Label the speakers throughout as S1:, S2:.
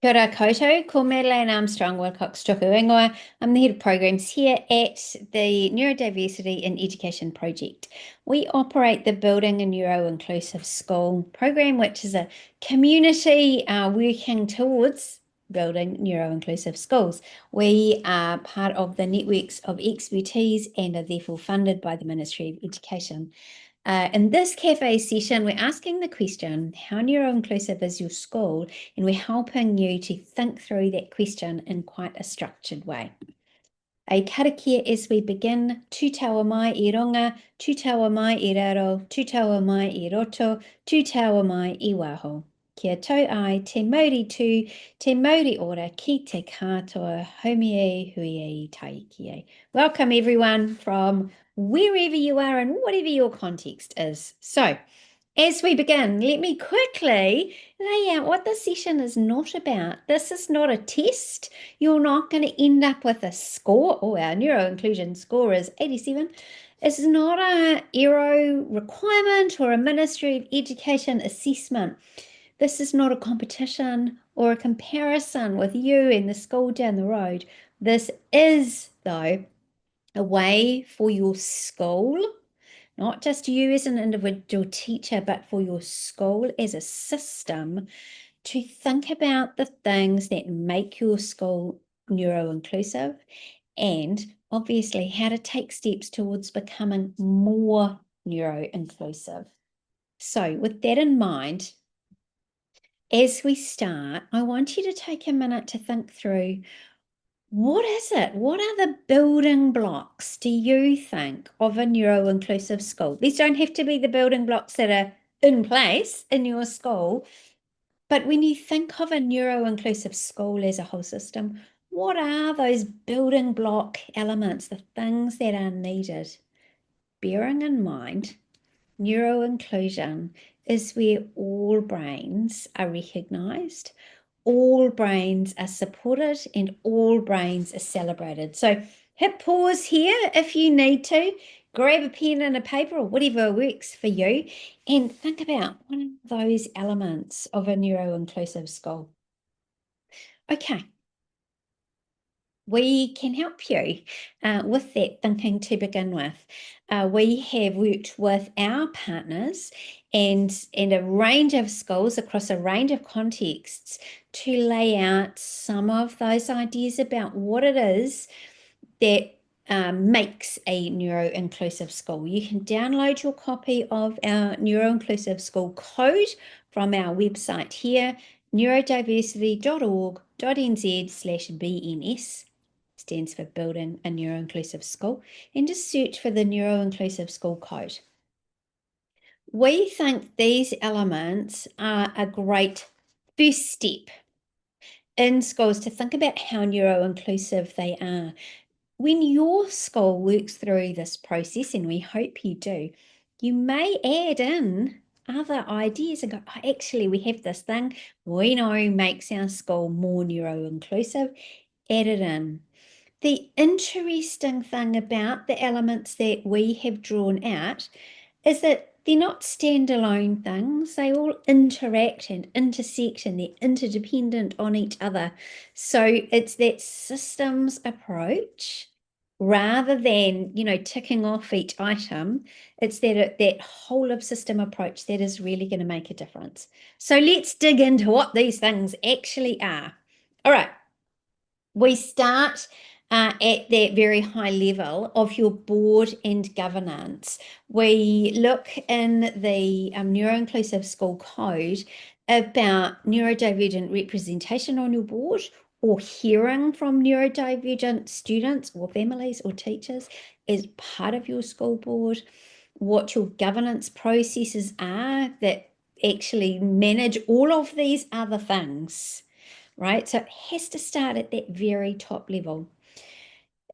S1: Kia ora koutou, ko Madeleine Armstrong Wilcox Tuku Ingoa. I'm the head of programs here at the Neurodiversity in Education Project. We operate the Building a Neuro-Inclusive School program, which is a community working towards building neuro-inclusive schools. We are part of the networks of expertise and are therefore funded by the Ministry of Education. In this cafe session, we're asking the question, how neuro-inclusive is your school? And we're helping you to think through that question in quite a structured way. A karakia as we begin, tū taua mai I runga, tū taua mai I raro, tū taua mai I roto, tū taua mai I waho. Kia tau ai, te mauri tū, te mauri ora, ki te katoa, haumie e hui e tai ki e. Welcome everyone from wherever you are and whatever your context is. So, as we begin, let me quickly lay out what this session is not about. This is not a test. You're not going to end up with a score. Oh, our neuro-inclusion score is 87. It's not a ERO requirement or a Ministry of Education assessment. This is not a competition or a comparison with you and the school down the road. This is, though, a way for your school, not just you as an individual teacher, but for your school as a system to think about the things that make your school neuro-inclusive and obviously how to take steps towards becoming more neuro-inclusive. So with that in mind, as we start, I want you to take a minute to think through, what is it? What are the building blocks, do you think, of a neuro-inclusive school? These don't have to be the building blocks that are in place in your school, but when you think of a neuro-inclusive school as a whole system, what are those building block elements, the things that are needed? Bearing in mind, neuro-inclusion is where all brains are recognised, all brains are supported, and all brains are celebrated. So hit pause here if you need to. Grab a pen and a paper or whatever works for you and think about one of those elements of a neuro-inclusive school. Okay. We can help you with that thinking to begin with. We have worked with our partners and a range of schools across a range of contexts to lay out some of those ideas about what it is that makes a neuro-inclusive school. You can download your copy of our neuro-inclusive school code from our website here, neurodiversity.org.nz/BNS. Stands for Building a Neuro-Inclusive School, and just search for the Neuro-Inclusive School Code. We think these elements are a great first step in schools to think about how neuro-inclusive they are. When your school works through this process, and we hope you do, you may add in other ideas and go, oh, actually, we have this thing we know makes our school more neuro-inclusive. Add it in. The interesting thing about the elements that we have drawn out is that they're not standalone things. They all interact and intersect and they're interdependent on each other. So it's that systems approach rather than, ticking off each item. It's that whole of system approach that is really going to make a difference. So let's dig into what these things actually are. All right. We start at that very high level of your board and governance. We look in the Neuro-Inclusive School Code about neurodivergent representation on your board, or hearing from neurodivergent students or families or teachers as part of your school board, what your governance processes are that actually manage all of these other things. Right? So it has to start at that very top level.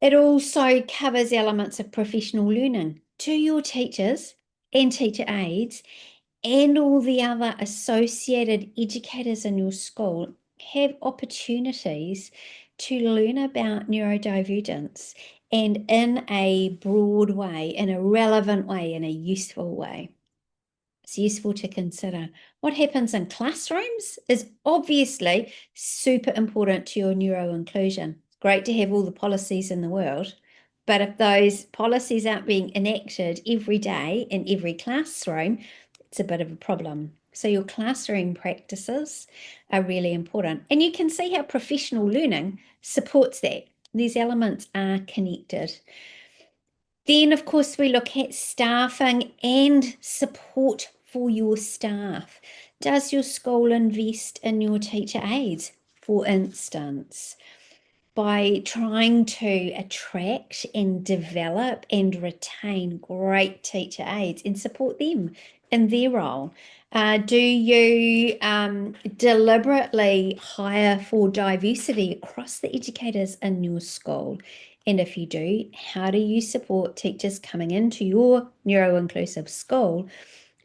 S1: It also covers elements of professional learning to your teachers and teacher aides and all the other associated educators in your school have opportunities to learn about neurodivergence and in a broad way, in a relevant way, in a useful way. It's useful to consider. What happens in classrooms is obviously super important to your neuroinclusion. Great to have all the policies in the world, but if those policies aren't being enacted every day in every classroom, it's a bit of a problem. So your classroom practices are really important. And you can see how professional learning supports that. These elements are connected. Then, of course, we look at staffing and support for your staff. Does your school invest in your teacher aides, for instance? By trying to attract and develop and retain great teacher aides and support them in their role. Do you deliberately hire for diversity across the educators in your school? And if you do, how do you support teachers coming into your neuroinclusive school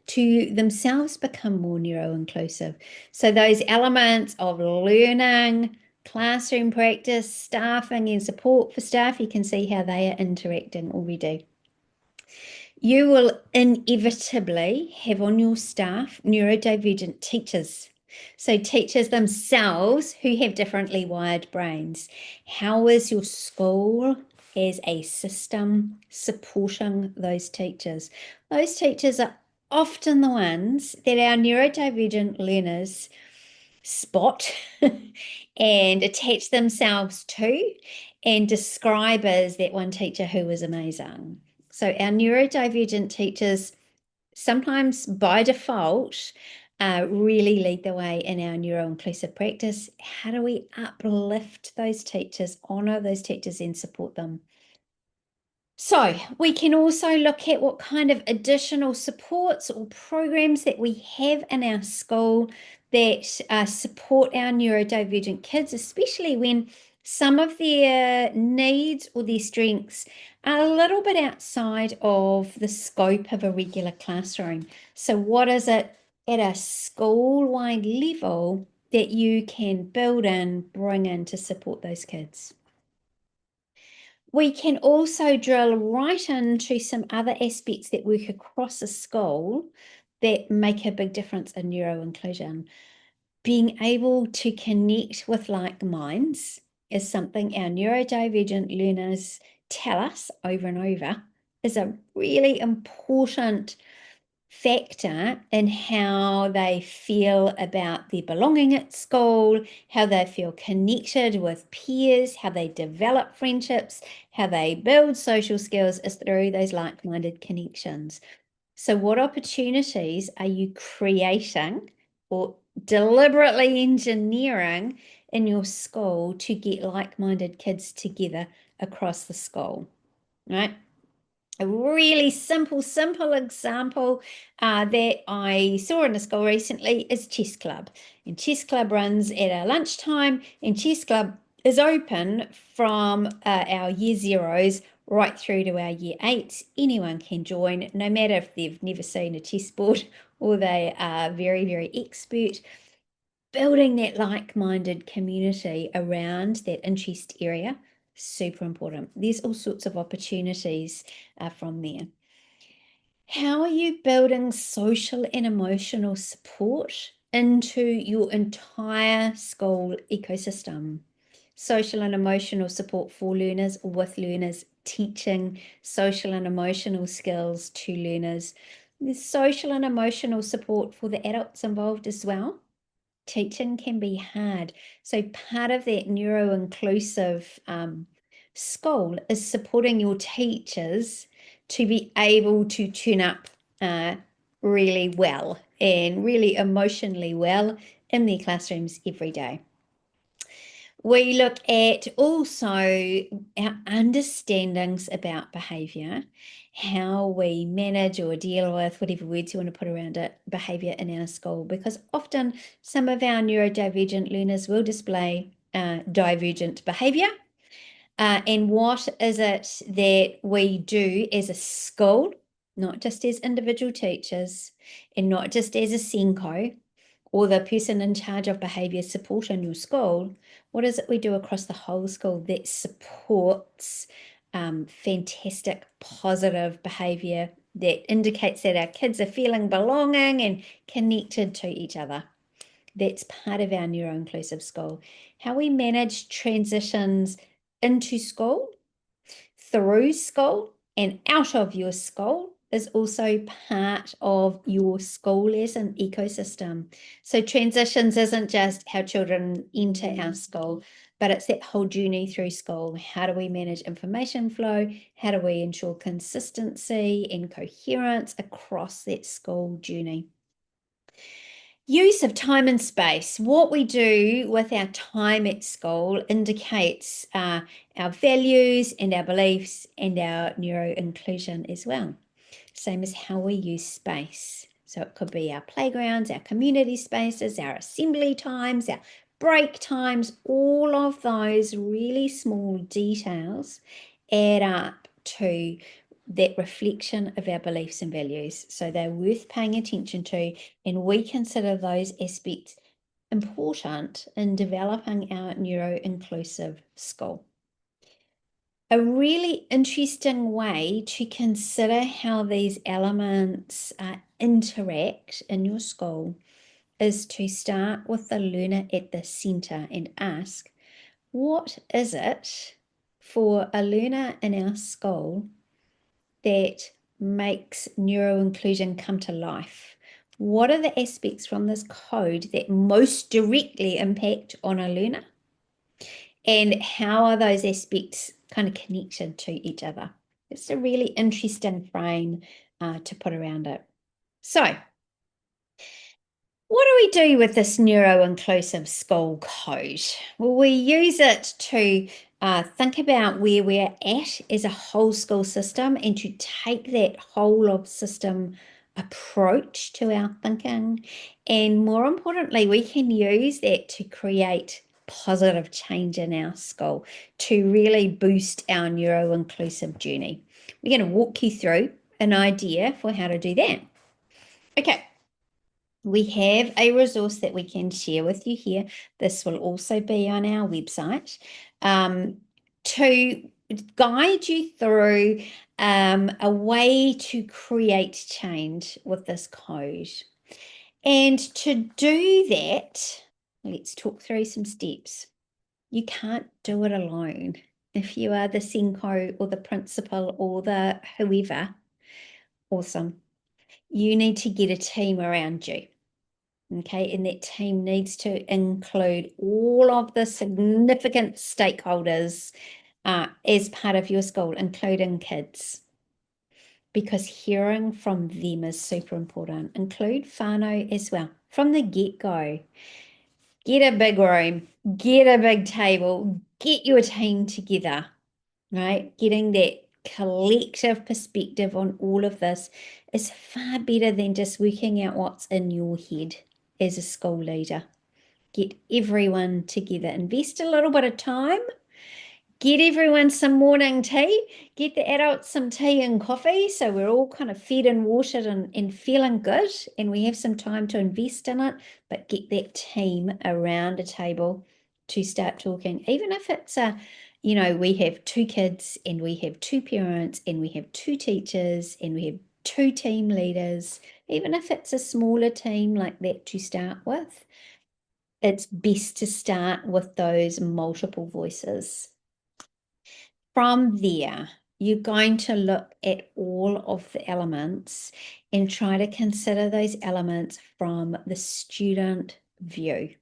S1: to themselves become more neuroinclusive? So those elements of learning, classroom practice, staffing and support for staff, you can see how they are interacting already. You will inevitably have on your staff neurodivergent teachers. So teachers themselves who have differently wired brains. How is your school as a system supporting those teachers? Those teachers are often the ones that our neurodivergent learners spot and attach themselves to and describe as that one teacher who was amazing. So our neurodivergent teachers sometimes by default really lead the way in our neuroinclusive practice. How do we uplift those teachers, honor those teachers and support them? So we can also look at what kind of additional supports or programs that we have in our school that support our neurodivergent kids, especially when some of their needs or their strengths are a little bit outside of the scope of a regular classroom. So what is it at a school-wide level that you can build in, bring in to support those kids? We can also drill right into some other aspects that work across a school that make a big difference in neuroinclusion. Being able to connect with like minds is something our neurodivergent learners tell us over and over is a really important factor in how they feel about their belonging at school, how they feel connected with peers, how they develop friendships, how they build social skills is through those like-minded connections. So what opportunities are you creating or deliberately engineering in your school to get like-minded kids together across the school, right? A really simple example that I saw in a school recently is Chess Club. And Chess Club runs at our lunchtime, and Chess Club is open from our year zeros right through to our year eights. Anyone can join, no matter if they've never seen a chessboard or they are very, very expert. Building that like-minded community around that interest area, super important. There's all sorts of opportunities from there. How are you building social and emotional support into your entire school ecosystem? Social and emotional support for learners, with learners, teaching social and emotional skills to learners. There's social and emotional support for the adults involved as well. Teaching can be hard. So part of that neuro-inclusive school is supporting your teachers to be able to tune up really well and really emotionally well in their classrooms every day. We look at also our understandings about behaviour, how we manage or deal with, whatever words you want to put around it, behaviour in our school, because often some of our neurodivergent learners will display divergent behaviour. And what is it that we do as a school, not just as individual teachers and not just as a SENCO, or the person in charge of behaviour support in your school, what is it we do across the whole school that supports fantastic, positive behaviour that indicates that our kids are feeling belonging and connected to each other. That's part of our neuroinclusive school. How we manage transitions into school, through school, and out of your school is also part of your school lesson ecosystem. So transitions isn't just how children enter our school, but it's that whole journey through school. How do we manage information flow? How do we ensure consistency and coherence across that school journey? Use of time and space. What we do with our time at school indicates our values and our beliefs and our neuro-inclusion as well. Same as how we use space. So it could be our playgrounds, our community spaces, our assembly times, our break times, all of those really small details add up to that reflection of our beliefs and values. So they're worth paying attention to, and we consider those aspects important in developing our neuro-inclusive school. A really interesting way to consider how these elements interact in your school is to start with the learner at the center and ask, what is it for a learner in our school that makes neuroinclusion come to life? What are the aspects from this code that most directly impact on a learner? And how are those aspects kind of connected to each other? It's a really interesting frame to put around it. So, what do we do with this neuro-inclusive school code? Well, we use it to think about where we're at as a whole school system and to take that whole of system approach to our thinking. And more importantly, we can use that to create positive change in our school to really boost our neuro-inclusive journey. We're going to walk you through an idea for how to do that. Okay. We have a resource that we can share with you here. This will also be on our website to guide you through a way to create change with this code. And to do that, let's talk through some steps. You can't do it alone. If you are the Senko or the principal or the whoever, awesome. You need to get a team around you. Okay, and that team needs to include all of the significant stakeholders as part of your school, including kids, because hearing from them is super important. Include whānau as well from the get-go. Get a big room, get a big table, get your team together, right? Getting that collective perspective on all of this is far better than just working out what's in your head as a school leader. Get everyone together, invest a little bit of time, get everyone some morning tea, get the adults some tea and coffee so we're all kind of fed and watered and feeling good and we have some time to invest in it, but get that team around a table to start talking. Even if it's we have 2 kids and we have 2 parents and we have 2 teachers and we have 2 team leaders, even if it's a smaller team like that to start with, it's best to start with those multiple voices. From there, you're going to look at all of the elements and try to consider those elements from the student view.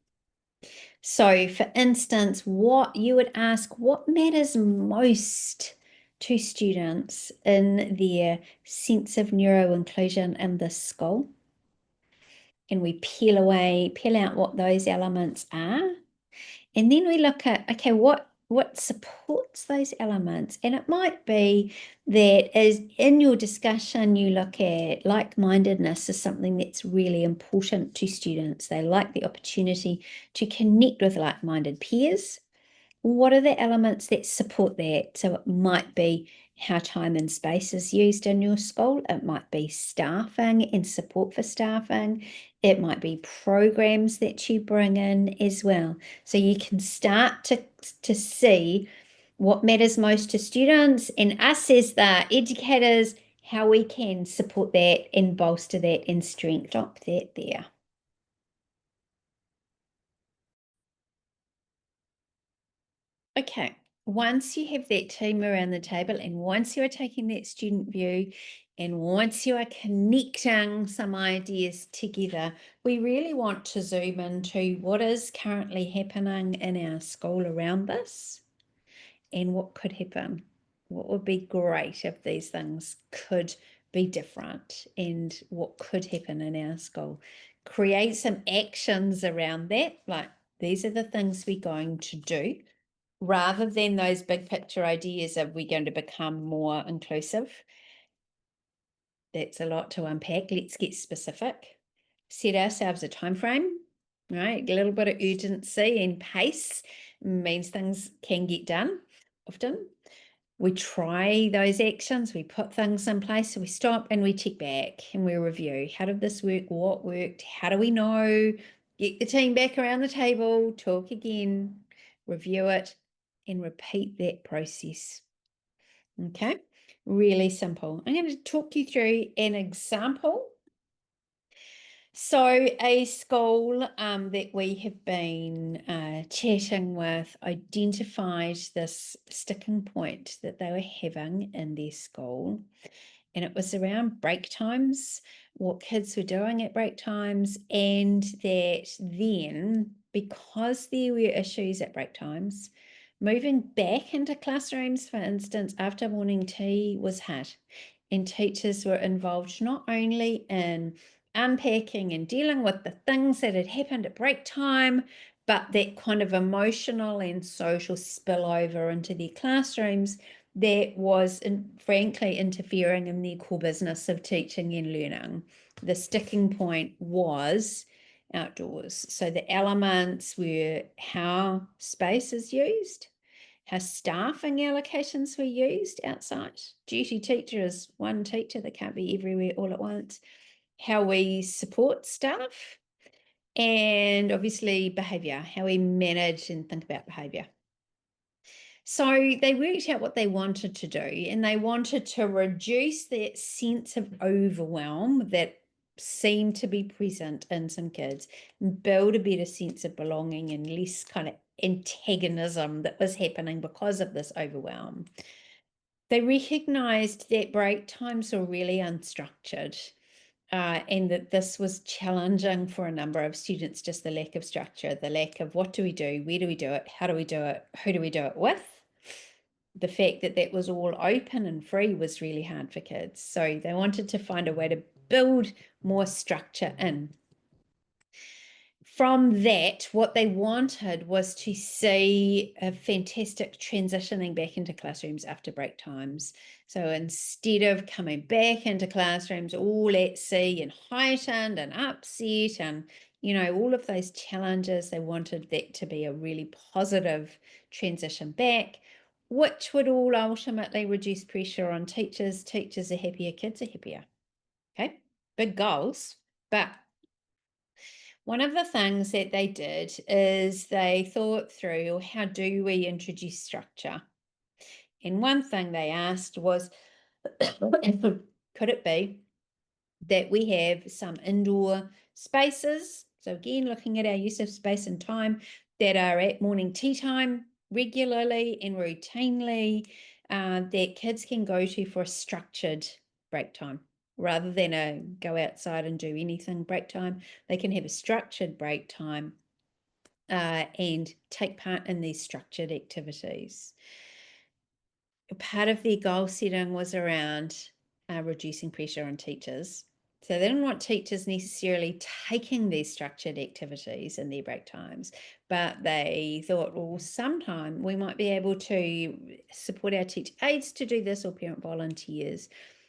S1: So, for instance, what you would ask, what matters most to students in their sense of neuroinclusion in this school? And we peel out what those elements are. And then we look at, okay, what supports those elements? And it might be that as in your discussion, you look at like-mindedness as something that's really important to students. They like the opportunity to connect with like-minded peers. What are the elements that support that? So it might be how time and space is used in your school. It might be staffing and support for staffing. It might be programs that you bring in as well. So you can start to see what matters most to students and us as the educators, how we can support that and bolster that and strengthen up that there. Okay, once you have that team around the table and once you are taking that student view and once you are connecting some ideas together, we really want to zoom into what is currently happening in our school around this and what could happen. What would be great if these things could be different and what could happen in our school. Create some actions around that, like these are the things we're going to do rather than those big picture ideas of we're going to become more inclusive. That's a lot to unpack. Let's get specific. Set ourselves a time frame, right? A little bit of urgency and pace means things can get done often. We try those actions, we put things in place, so we stop and we check back and we review. How did this work? What worked? How do we know? Get the team back around the table, talk again, review it, and repeat that process. Okay, really simple. I'm going to talk you through an example. So a school that we have been chatting with identified this sticking point that they were having in their school. And it was around break times, what kids were doing at break times, and that then, because there were issues at break times, moving back into classrooms, for instance, after morning tea was hard. And teachers were involved not only in unpacking and dealing with the things that had happened at break time, but that kind of emotional and social spillover into their classrooms that was frankly interfering in their core business of teaching and learning. The sticking point was outdoors. So the elements were how space is used, how staffing allocations were used outside. Duty teacher is one teacher that can't be everywhere all at once. How we support staff, and obviously behaviour, how we manage and think about behaviour. So they worked out what they wanted to do, and they wanted to reduce that sense of overwhelm that seemed to be present in some kids and build a better sense of belonging and less kind of antagonism that was happening because of this overwhelm. They recognized that break times were really unstructured. And that this was challenging for a number of students, just the lack of structure, the lack of what do we do, where do we do it, how do we do it, who do we do it with? The fact that that was all open and free was really hard for kids. So they wanted to find a way to build more structure in. From that, what they wanted was to see a fantastic transitioning back into classrooms after break times. So instead of coming back into classrooms all at sea and heightened and upset and, all of those challenges, they wanted that to be a really positive transition back, which would all ultimately reduce pressure on teachers. Teachers are happier, kids are happier. Okay, big goals, but one of the things that they did is they thought through, how do we introduce structure? And one thing they asked was, could it be that we have some indoor spaces? So again, looking at our use of space and time that are at morning tea time regularly and routinely, that kids can go to for a structured break time. Rather than a go outside and do anything break time, they can have a structured break time and take part in these structured activities. Part of their goal setting was around reducing pressure on teachers. So they didn't want teachers necessarily taking these structured activities in their break times, but they thought, well, sometime we might be able to support our teacher aides to do this or parent volunteers.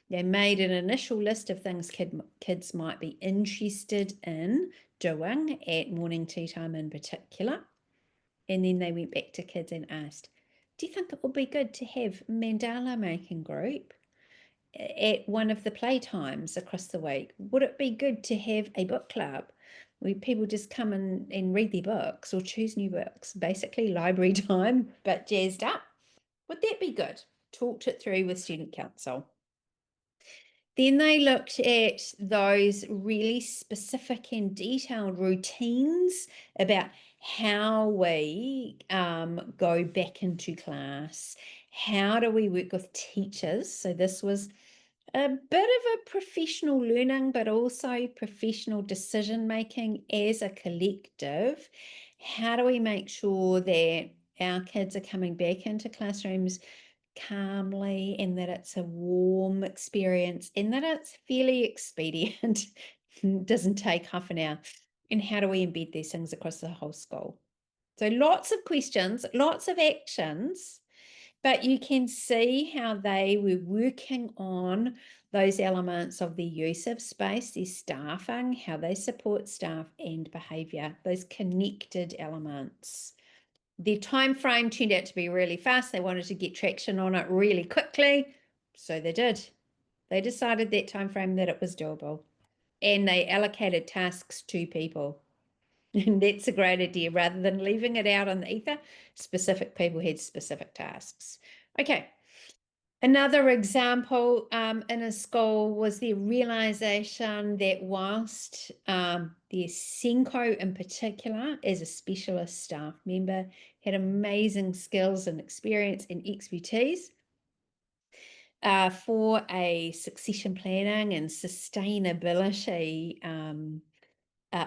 S1: They made an initial list of things kids might be interested in doing at morning tea time in particular. And then they went back to kids and asked, do you think it would be good to have mandala making group at one of the playtimes across the week? Would it be good to have a book club where people just come in and read their books or choose new books? Basically library time, but jazzed up. Would that be good? Talked it through with student council. Then they looked at those really specific and detailed routines about how we go back into class. How do we work with teachers? So this was a bit of a professional learning, but also professional decision making as a collective. How do we make sure that our kids are coming back into classrooms calmly and that it's a warm experience and that it's fairly expedient, doesn't take half an hour? And how do we embed these things across the whole school? So lots of questions, lots of actions, but you can see how they were working on those elements of the use of space, their staffing, how they support staff and behaviour, those connected elements. Their time frame turned out to be really fast. They wanted to get traction on it really quickly, so they did. They decided that time frame that it was doable, and they allocated tasks to people. And that's a great idea. Rather than leaving it out on the ether, specific people had specific tasks. Okay. Another example in a school was the realization that whilst the Senko in particular, as a specialist staff member, had amazing skills and experience and expertise for a succession planning and sustainability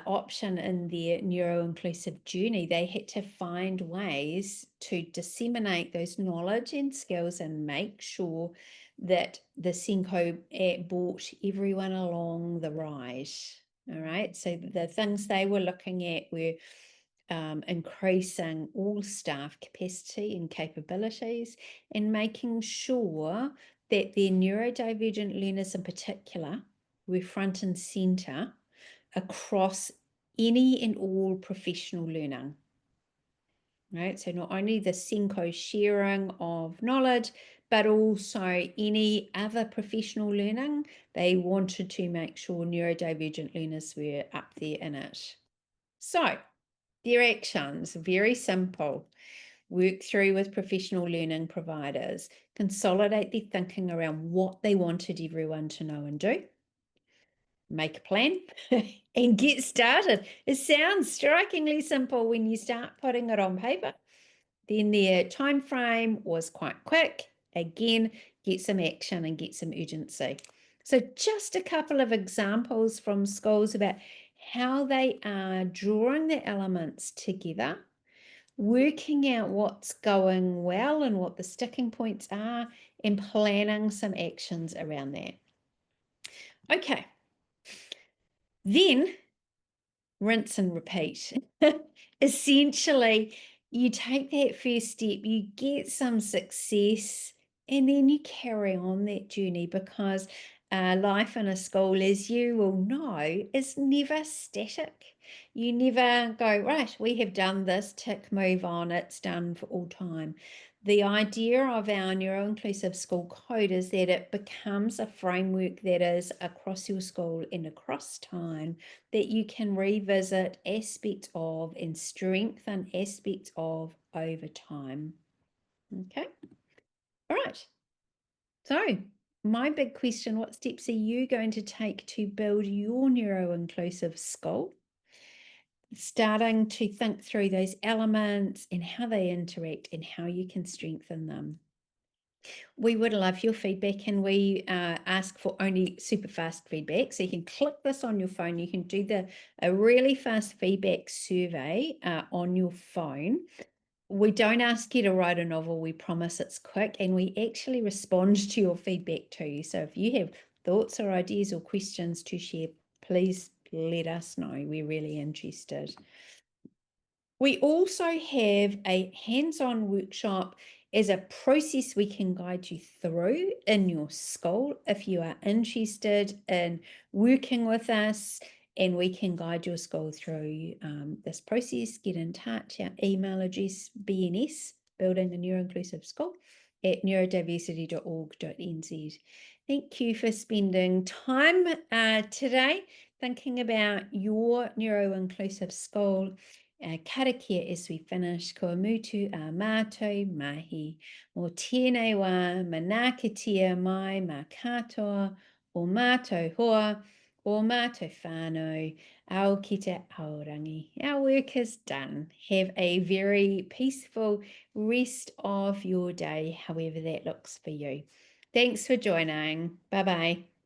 S1: option in their neuroinclusive journey, they had to find ways to disseminate those knowledge and skills and make sure that the Senko brought everyone along the ride. All right. So the things they were looking at were increasing all staff capacity and capabilities and making sure that their neurodivergent learners in particular were front and center across any and all professional learning, right? So not only the Senko sharing of knowledge, but also any other professional learning. They wanted to make sure neurodivergent learners were up there in it. So their actions, very simple. Work through with professional learning providers, consolidate their thinking around what they wanted everyone to know and do, make a plan and get started. It sounds strikingly simple when you start putting it on paper. Then their time frame was quite quick. Again, get some action and get some urgency. So just a couple of examples from schools about how they are drawing the elements together, working out what's going well and what the sticking points are, and planning some actions around that. Okay. Then rinse and repeat. Essentially, you take that first step, you get some success, and then you carry on that journey, because life in a school, as you will know, is never static. You never go, right, we have done this, tick, move on, it's done for all time. The idea of our neuroinclusive school code is that it becomes a framework that is across your school and across time, that you can revisit aspects of and strengthen aspects of over time. Okay. All right. So my big question, what steps are you going to take to build your neuroinclusive school? Starting to think through those elements and how they interact and how you can strengthen them. We would love your feedback, and we ask for only super fast feedback. So you can click this on your phone. You can do a really fast feedback survey on your phone. We don't ask you to write a novel. We promise it's quick, and we actually respond to your feedback too. So if you have thoughts or ideas or questions to share, please let us know. We're really interested. We also have a hands-on workshop as a process we can guide you through in your school if you are interested in working with us, and we can guide your school through this process. Get in touch. Our email address, BNS, Building a Neuroinclusive School, at neurodiversity.org.nz. Thank you for spending time today thinking about your neuroinclusive school. Karakia as we finish, ko mutu a mātou mahi, mō tēnei wā, manakitia mai, mā katoa, O mātou hoa, o mātou whānau, au ki te aorangi. Our work is done. Have a very peaceful rest of your day, however that looks for you. Thanks for joining. Bye-bye.